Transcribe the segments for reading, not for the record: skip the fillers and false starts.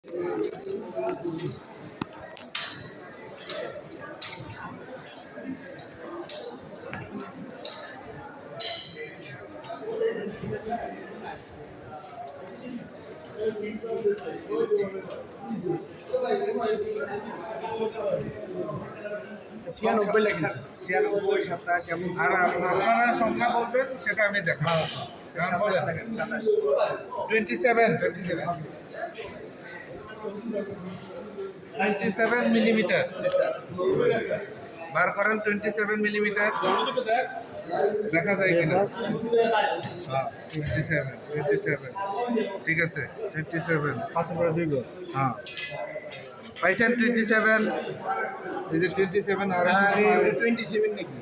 96 লেখেছে 96 27 এমন। আর আপনারা সংখ্যা বলবেন সেটা আমি দেখাবো। 27 মিলিমিটার বার করেন। 27 মিলিমিটার দেখা যায় কিনা? 27 ঠিক আছে। 27 হ্যাঁ পাইছেন। 27 এই যে 27 আর 27 নাকি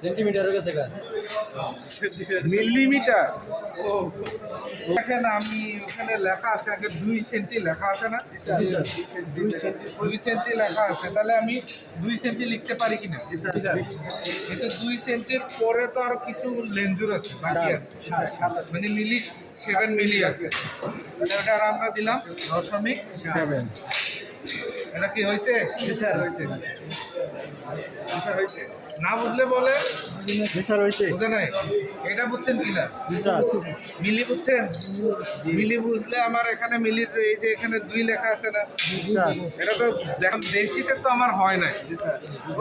সেন্টিমিটার হয়ে গেছে গা মিলিমিটার। দেখেন আমি ওখানে লেখা আছে আগে 2 সেন্টি লেখা আছে না? 2 সেন্টি লেখা আছে, তাহলে আমি 2 সেন্টি লিখতে পারি কিনা? কিন্তু 2 সেন্টির পরে তো আর কিছু লেঞ্জুর আছে, বাকি আছে, মানে মিলি 7 মিলি আছে। তাহলে এটা আমরা দিলাম 0.7। এটা কি হয়েছে? না বুঝলে বলে বুঝে নাই। এটা বুঝছেন কিনা? মিলি বুঝছেন? মিলি বুঝলে আমার এখানে মিলির এই যে এখানে 2 লেখা আছে না, এটা তো দেখেন দেশিতে তো আমার হয় নাই।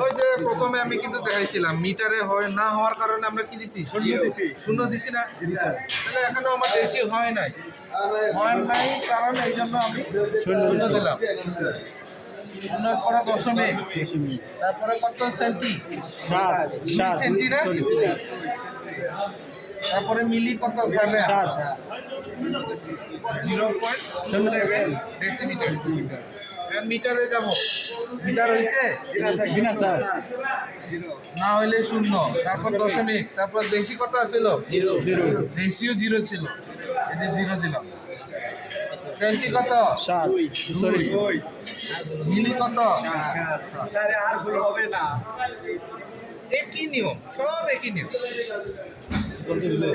ওই যে প্রথমে আমি কিন্তু দেখাইছিলাম মিটারে হয় না, হওয়ার কারণে আমরা কি দিছি? শূন্য দিছি না? তাহলে এখানে আমার দেশি হয় নাই কারণ এই জন্য আমি শূন্য দিলাম। শূন্যের পরে দশমিক, তারপরে কত সেন্টি? 7 সেন্টি না? তারপরে মিলি কত? 7 0.27 ডেসিমিটার। মিটারে যাব, মিটার হয়েছে না হইলে শূন্য, তারপর দশমিক, তারপর দেশি কত আছিল? দেশিও 0 ছিল, এই যে 0 দিলাম। সেন্টি কত? মিলি কত? আর ভুল হবে না, একই নিয়ম, সব একই নিয়ম।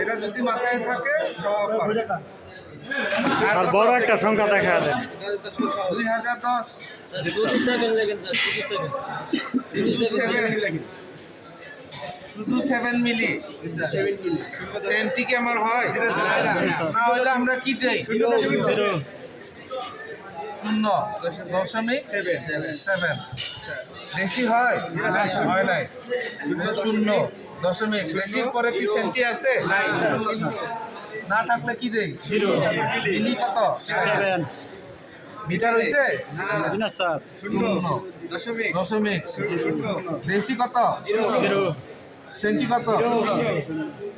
এটা যদি মাথায় থাকে সব। আর বড় একটা সংখ্যা দেখা দেন। 2010 শুধু 7 মিলি। সেন্টি কি আমার হয়? না হলে আমরা কি দেই? 0.7 বেশি হয়? হয় নাই। 0.0 বেশির পরে কি সেন্টি আছে? না থাকলে কি দেই? মিলি কত? 7 মিটার হইছে? দশমিক। দেশি কত? 0 সেন্টি কত?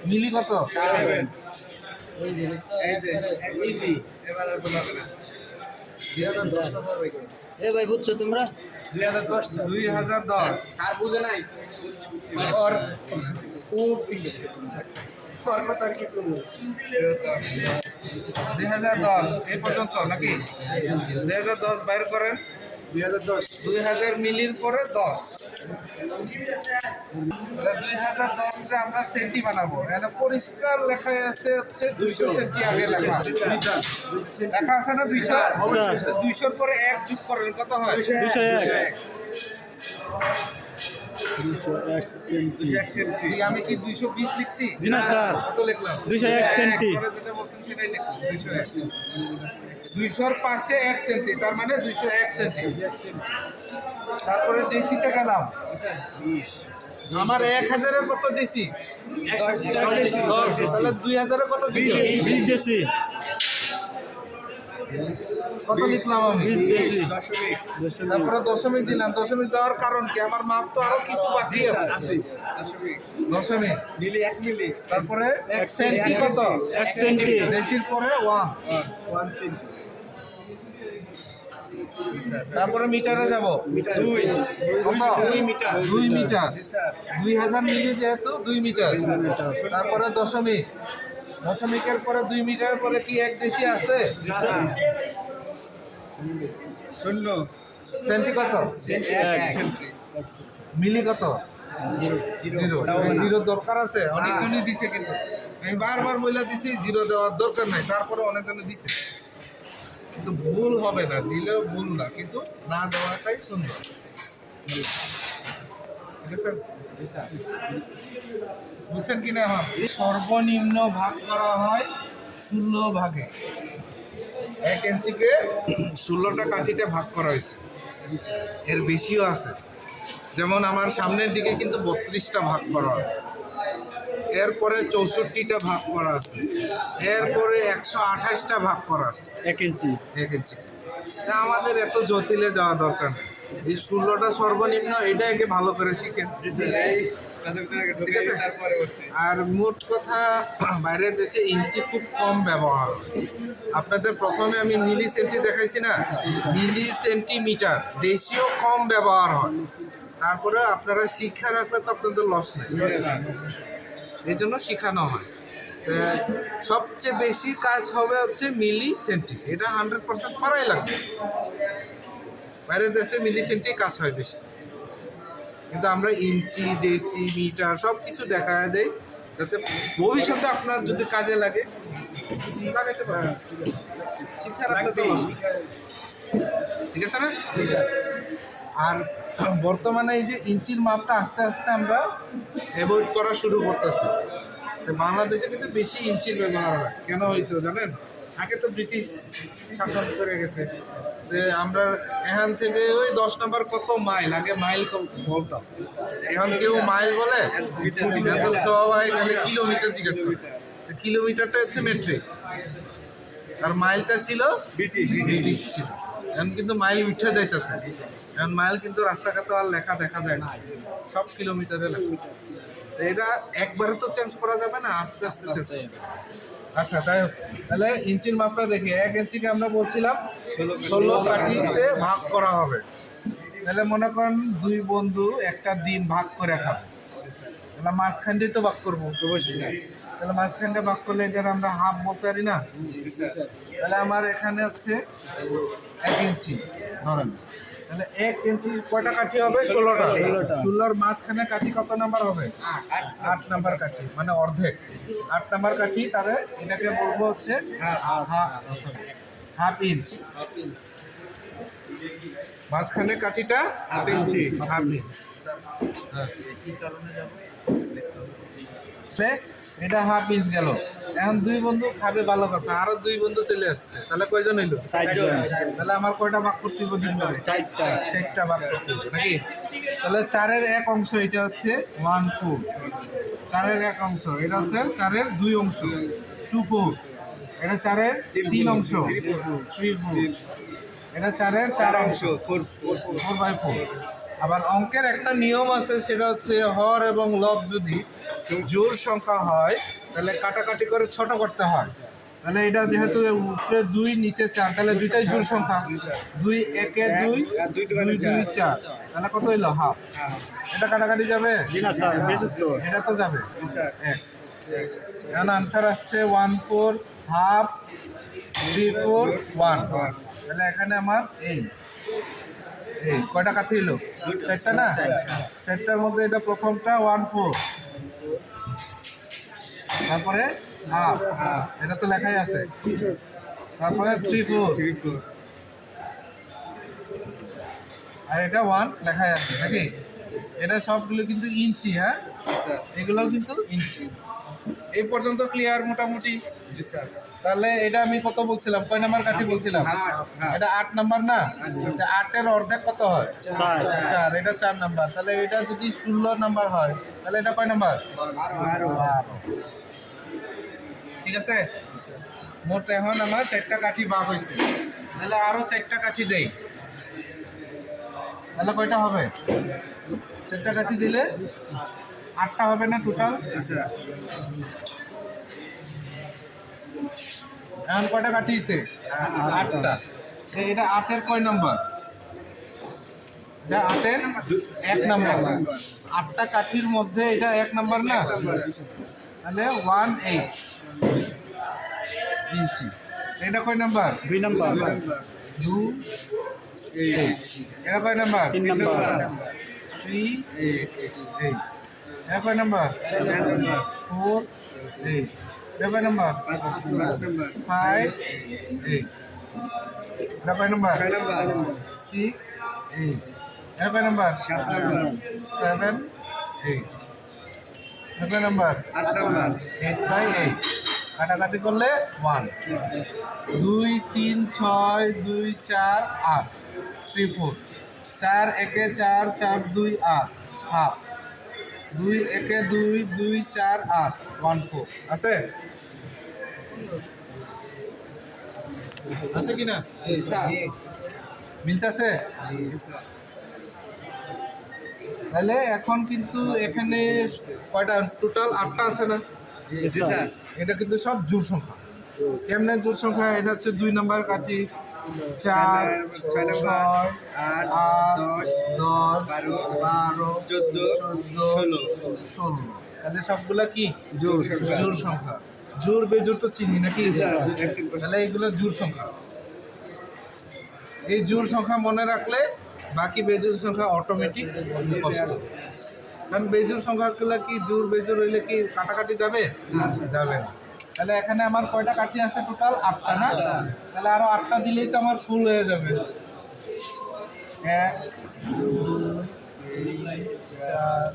মিলি কত? ভাই বুঝছো তোমরা? 2010 স্যার বুঝে নাই। और वो 2010 এই পর্যন্ত নাকি? 2010 বাইর করেন। 2000 মিলির পরে 10। 2010 আমরা সেন্টি বানাবো। এটা পরিষ্কার লেখা আছে হচ্ছে 200 সেন্টি আগে লেখা আছে না? 200 200 পরে 1 যোগ করেন কত হয়? 201 আমি কি 220 লিখছি? না স্যার, কত লিখলাম? 201 সেন্টি। যেটা বলছেন সেটাই লিখলাম। 200 200 পাশে 1 সেন্টি, তার মানে 201 সেন্টি। তারপরে দেশিতে গেলাম। আমার 1000-এ কত দেশি? 10 তাহলে 2000-এ কত দেশি? 20 দেশি। কত লিখলাম আমি? 20 দেশি। তারপরে দশমিক দিলাম। দশমিক দেওয়ার কারণ কি? আমার মাপ তো আরো কিছু বাকি আছে। দশমিক মিলি 1 মিলি, তারপরে 1 সেন্টি কত? 1 সেন্টি। দেশির পরে 1 সেন্টি। তারপরে মিটারে যাব। 2 মিটার। 2000 মিলি যেহেতু 2 মিটার। তারপরে দশমিক, দশমিকের পরে 2 মিটারের পরে কি 1 দেশি আছে? শূন্য। সেন্টি কত? 1 মিলি কত? 0 দরকার আছে? অনেকজনই দিছে, কিন্তু আমি বারবার বলে দিছি 0 দেওয়ার দরকার নাই, তারপরে অনেকজনে দিছে। কিন্তু ভুল হবে না, দিলেও ভুল না, কিন্তু না দেওয়াটাই সুন্দর। ঠিক আছে, বুঝছেন কিনা? এখন সর্বনিম্ন ভাগ করা হয় 16 ভাগে। 1 ইঞ্চিকে 16টা কাঠিতে ভাগ করা হয়েছে। এর বেশিও আছে, যেমন আমার সামনের দিকে কিন্তু 32টা ভাগ করা আছে, এরপরে 64টা ভাগ করা আছে, এরপরে 128টা ভাগ করা আছে 1 ইঞ্চি। 1 ইঞ্চি। তা আমাদের এত জটিলে যাওয়া দরকার নেই, এই 16টা সর্বনিম্ন, এটা আগে ভালো করে শিখেন। ঠিক আছে। আর মোট কথা, বাইরের দেশে ইঞ্চি খুব কম ব্যবহার হয়। আপনাদের প্রথমে আমি মিলি সেন্টি দেখাইছি না, মিলি সেন্টিমিটার দেশীয় কম ব্যবহার হয়। তারপরে আপনারা শিক্ষা রাখলে তো আপনাদের লস নেই, এই জন্য শিখানো হয়। সবচেয়ে বেশি কাজ হবে হচ্ছে মিলি সেন্টি, এটা 100% করাই লাগবে। বাইরের দেশে মিলি সেন্টি কাজ হয় বেশি, কিন্তু আমরা ইঞ্চি, ডেসি, মিটার সব কিছু দেখা দেয়, যাতে ভবিষ্যতে আপনার যদি কাজে লাগে লাগাইতে পারেন। শিক্ষা রাখলে তো লস নেই। ঠিক আছে না? আর বর্তমানে এই যে ইঞ্চির মাপটা আস্তে আস্তে আমরা অ্যাভয়েড করা শুরু করতেছি। বাংলাদেশে কিন্তু বেশি ইঞ্চির ব্যবহার হয়। কেন হইতো জানেন? আগে তো ব্রিটিশ শাসন করে গেছে, যে আমরা এখান থেকে ওই 10 নম্বর কত মাইল, আগে মাইল বলতাম, এখন কেউ মাইল বলে, এখন সবাই খালি কিলোমিটার জিজ্ঞেস করে। কিলোমিটারটা হচ্ছে মেট্রিক, আর মাইলটা ছিল ব্রিটিশ ছিল। এখন কিন্তু মাইল উঠে যাইতেছে, এখন মাইল কিন্তু রাস্তাঘাটে আর লেখা দেখা যায় না, সব কিলোমিটারে লেখা। এটা একবারে তো চেঞ্জ করা যাবে না, আস্তে আস্তে চেঞ্জ। আচ্ছা, তাই হোক, তাহলে ইঞ্চির মাপটা দেখি। 1 ইঞ্চিকে আমরা বলছিলাম 16 কাঠিতে ভাগ করা হবে। তাহলে মনে করেন 2 বন্ধু একটা ডিম ভাগ করে খাবে, তাহলে মাঝখান দিয়ে তো ভাগ করবো। তাহলে মাঝখান দিয়ে ভাগ করলে এটার আমরা হাফ বলতে পারি না? তাহলে আমার এখানে হচ্ছে 1 ইঞ্চি ধরেন, তাহলে 1 ইঞ্চি কয়টা কাঠি হবে? 16টা। 16র মাঝখানে কাঠি কত নাম্বার হবে? 8 নাম্বার কাঠি, মানে অর্ধেক। 8 নাম্বার কাঠি, তাহলে এটাকে বলবো হচ্ছে হাফ ইঞ্চ। মাঝখানে কাঠিটা হাফ ইঞ্চি। হাফ ইঞ্চ, কি কারণে যাব? এটা হাফ ইঞ্চ গেল। এখন 2 বন্ধু খাবে, ভালো কথা, আরো 2 বন্ধু চলে আসছে, তাহলে কয়জন হইলো? 4 জন। তাহলে আমার কয়টা ভাগ করতে হবে? 4টা ভাগ করতে হবে নাকি? তাহলে 4-এর 1 অংশ এটা হচ্ছে 1/4, 4-এর 1 অংশ এটা হচ্ছে 4-এর 2 অংশ 2/4, এটা 4-এর 3 অংশ 3/4, এটা 4-এর 4 অংশ 4/4। আবার অঙ্কের একটা নিয়ম আছে, সেটা হচ্ছে হর এবং লব যদি জোড় সংখ্যা হয় তাহলে কাটাকাটি করে ছোট করতে হয়। তাহলে এটা যেহেতু উপরে 2 নিচে 4, তাহলে দুইটাই জোড় সংখ্যা। 2 1-এ 2 2 2 4, তাহলে কত হইলো? হাফ। এটা কাটাকাটি যাবে? এটা তো যাবে। এখন আনসার আসছে 1/4 হাফ 3/4 1। তাহলে এখানে আমার এই কয়টা কাঠি হলো? 4টা না? 4টার মধ্যে এটা প্রথমটা 1/4, তারপরে হাফ, এটা তো লেখাই আছে, তারপরে 3/4, আর এটা 1 লেখাই আছে নাকি? এটা সবগুলো কিন্তু ইঞ্চি। হ্যাঁ, এগুলোও কিন্তু ইঞ্চি। এই পর্যন্ত ক্লিয়ার মোটামুটি? তাহলে এটা আমি কত বলছিলাম? কয় নাম্বার কাঠি বলছিলাম? এটা 8 নাম্বার না? 8-এর অর্ধেক কত হয়? 4। এটা 4 নাম্বার। তাহলে এটা যদি 16 নাম্বার হয়, তাহলে এটা কয় নাম্বার? 12। ঠিক আছে। মোট এখন আমার 4টা কাঠি ভাগ হয়েছে, তাহলে আরো 4টা কাঠি দেই, তাহলে কয়টা হবে? 4টা কাঠি দিলে 8টা হবে না টোটাল? এখন কয়টা কাঠি হয়েছে? 8টা। এটা 8-এর কয় নাম্বার? এটা 8-এর 1 নাম্বার। 8টা কাঠির মধ্যে এটা 1 নাম্বার না? তাহলে 1/8 ইঞ্চি। এটা কয় নাম্বার? 2 নাম্বার। 2 এটা কয় নাম্বার? 3 নাম্বার। 3 8 এটা কয় নাম্বার? 4 8 এটা কয় নাম্বার? 5 8 এটা কয় নাম্বার? 6 নাম্বার 6 8 এটা কয় নাম্বার? 7 নাম্বার 7 8 এটা কয় নাম্বার? 8 নাম্বার 8/8 কাটাকাটি করলে 1 2 3 6 2 4 8 3 4 4 একে 4 4 2 8 হাফ 2 একে 2 2 4 8 1 4 আছে আছে কি না? জি স্যার মিলতেছে? তাহলে এখন কিন্তু এখানে কয়টা টোটাল 8টা আছে না? জি স্যার এটা কিন্তু সব জোড় সংখ্যা। কেমনে জোড় সংখ্যা? এটা হচ্ছে 2 নাম্বার কাঠি 4 6 নাম্বার 8 8 10 12 12 14 16 তাহলে সবগুলা কি জোড় জোড় সংখ্যা। জোড় বেজোড় তো চিনি নাকি? স্যার। তাহলে এগুলো জোড় সংখ্যা। এই জোড় সংখ্যা মনে রাখলে বাকি বেজোড় সংখ্যা অটোমেটিক মুখস্থ। কারণ বেজোড় সংখ্যাগুলো কি জোড় বেজোড় হইলে কি কাটাকাটি যাবে? যাবে না। তাহলে এখানে আমার কয়টা কাঠি আছে টোটাল? 8টা না? তাহলে আরো 8টা দিলেই তো আমার ফুল হয়ে যাবে। 1 2 3 4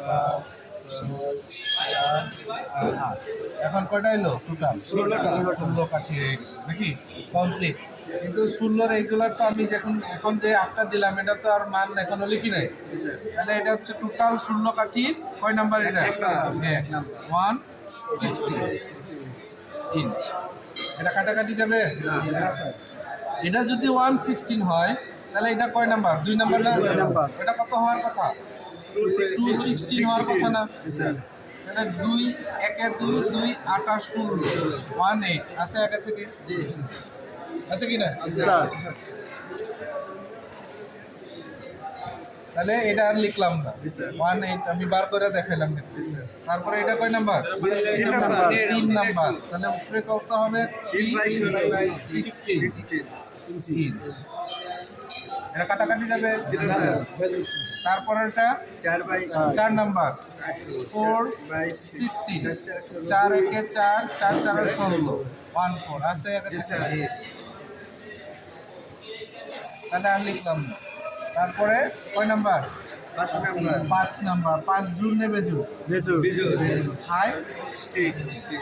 5 6 7 8 এখন কয়টা এলো টোটাল? 16 কাঠি হয়ে গেছে নাকি? কমপ্লিট। কিন্তু 16 এইগুলার তো আমি এখন যে 8টা দিলাম এটা তো আর মান এখনো লিখি নাই। তাহলে এটা হচ্ছে টোটাল 16 কাঠি কয় নাম্বার এটা? 160 ইঞ্চ। এটা কাটাকাটি যাবে? এটা যদি 116 হয় তাহলে এটা কয় নাম্বার? 2 নাম্বার না? এটা কত হওয়ার কথা? 216 হওয়ার কথা না? তাহলে 2 একে 2 2 8 16 18 আছে আগে থেকে? আছে কি না? তাহলে এটা আর লিখলাম না। 18 আমি বার করে দেখাইলাম। তারপরে এটা কয় নাম্বার? 3 নাম্বার। তাহলে উপরে কত হবে? 3/16 ইঞ্চ। এটা কাটাকাটি যাবে? তারপরে এটা 4 নাম্বার 4/16 4 একে 4 4 4 16 14 আছে তাহলে আর লিখলাম না। তারপরে কয় নাম্বার? 5 নাম্বার 5 জুন নেবে জুন হাই 60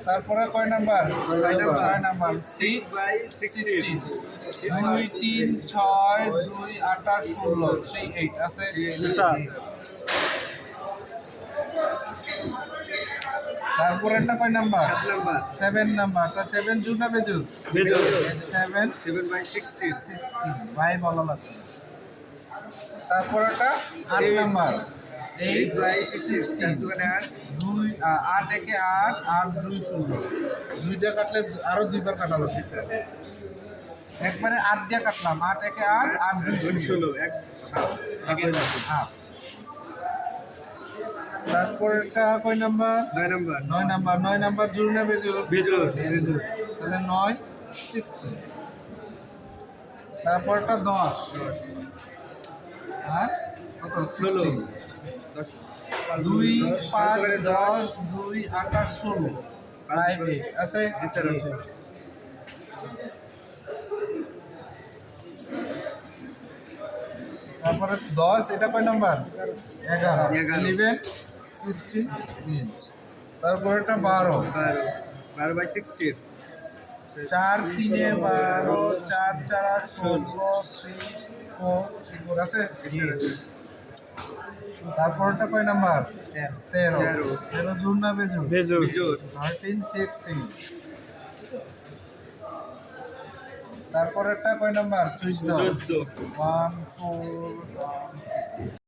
তারপরে কয় নাম্বার? 6 নাম্বার 6/16 2 3 6 2 8 16 38 আছে? তারপরে একটা কয় নাম্বার? 7 নাম্বার। তা 7 জুন না বেজুর? 7/16 ভাই বলা লাগবে। তারপরেটা 8 নাম্বার 8/16 2 8 একে 8 8 2 16 2 কাটলে আরো 2 বার কাটা লাগছে স্যার। একবারে 8 দিয়ে কাটলাম 8 একে 8 8 2 16 হাফ। তারপরেটা কয় নাম্বার? 9 নাম্বার জুড় না বেজুর? তাহলে 9/16 তারপরটা 10 আর কত? 16 2 5 10 2 8 16 5/8 আছে? তারপরে 10 এটা কয় নাম্বার? 11 11/16 ইঞ্চ। তারপরে এটা 12/16 4 3 12 4 4 16 3 4 3 4 আছে? তারপরটা কয় নাম্বার? 13 জুন না বেজুর? 13/16 তারপরেরটা কয় নাম্বার? 14 1 4 1 6